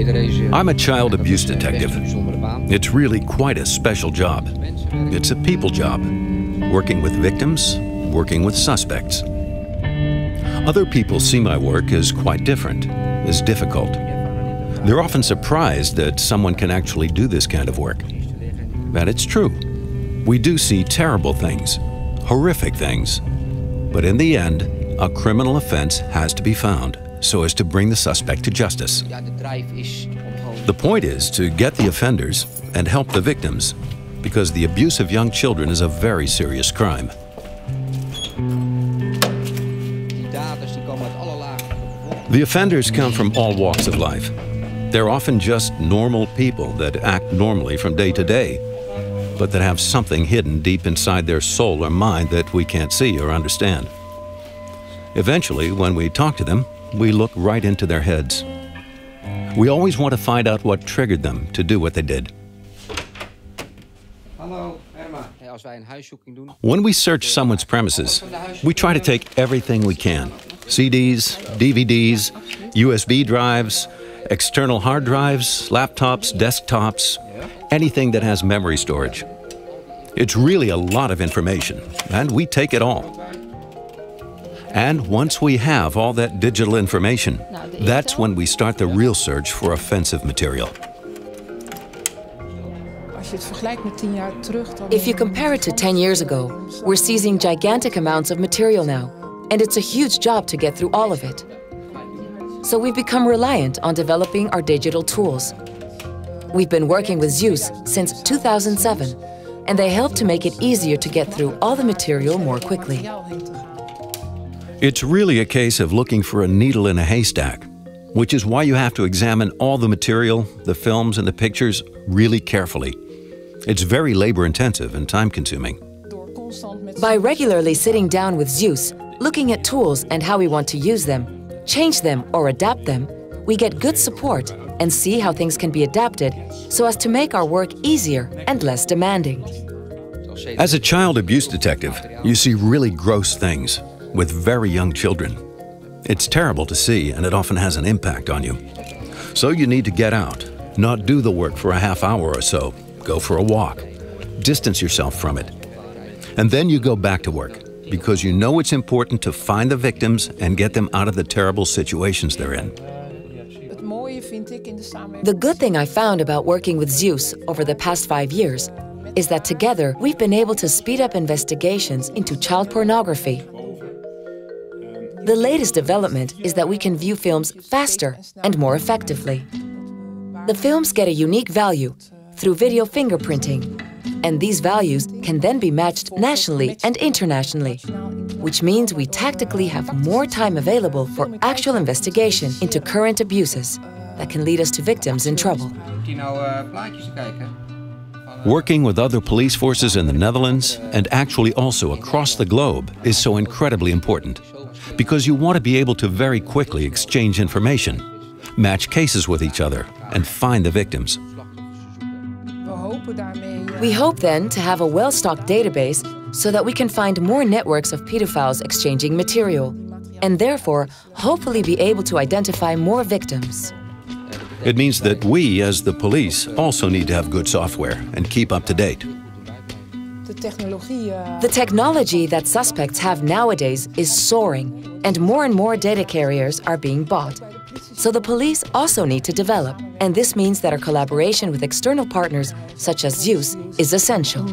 I'm a child abuse detective. It's really quite a special job. It's a people job, working with victims, working with suspects. Other people see my work as quite different, as difficult. They're often surprised that someone can actually do this kind of work. And it's true. We do see terrible things, horrific things. But in the end, a criminal offense has to be found so as to bring the suspect to justice. The point is to get the offenders and help the victims, because the abuse of young children is a very serious crime. The offenders come from all walks of life. They're often just normal people that act normally from day to day, but that have something hidden deep inside their soul or mind that we can't see or understand. Eventually, when we talk to them, we look right into their heads. We always want to find out what triggered them to do what they did. When we search someone's premises, we try to take everything we can. CDs, DVDs, USB drives, external hard drives, laptops, desktops, anything that has memory storage. It's really a lot of information, and we take it all. And once we have all that digital information, that's when we start the real search for offensive material. If you compare it to 10 years ago, we're seizing gigantic amounts of material now, and it's a huge job to get through all of it. So we've become reliant on developing our digital tools. We've been working with ZiuZ since 2007, and they help to make it easier to get through all the material more quickly. It's really a case of looking for a needle in a haystack, which is why you have to examine all the material, the films and the pictures really carefully. It's very labor-intensive and time-consuming. By regularly sitting down with ZiuZ, looking at tools and how we want to use them, change them or adapt them, we get good support and see how things can be adapted so as to make our work easier and less demanding. As a child abuse detective, you see really gross things with very young children. It's terrible to see, and it often has an impact on you. So you need to get out, not do the work for a half hour or so, go for a walk, distance yourself from it. And then you go back to work, because you know it's important to find the victims and get them out of the terrible situations they're in. The good thing I found about working with ZiuZ over the past 5 years is that together we've been able to speed up investigations into child pornography. The latest development is that we can view films faster and more effectively. The films get a unique value through video fingerprinting, and these values can then be matched nationally and internationally, which means we tactically have more time available for actual investigation into current abuses that can lead us to victims in trouble. Working with other police forces in the Netherlands and actually also across the globe is so incredibly important, because you want to be able to very quickly exchange information, match cases with each other, and find the victims. We hope then to have a well-stocked database so that we can find more networks of pedophiles exchanging material, and therefore hopefully be able to identify more victims. It means that we, as the police, also need to have good software and keep up to date. The technology that suspects have nowadays is soaring, and more data carriers are being bought. So the police also need to develop, and this means that our collaboration with external partners such as ZiuZ is essential.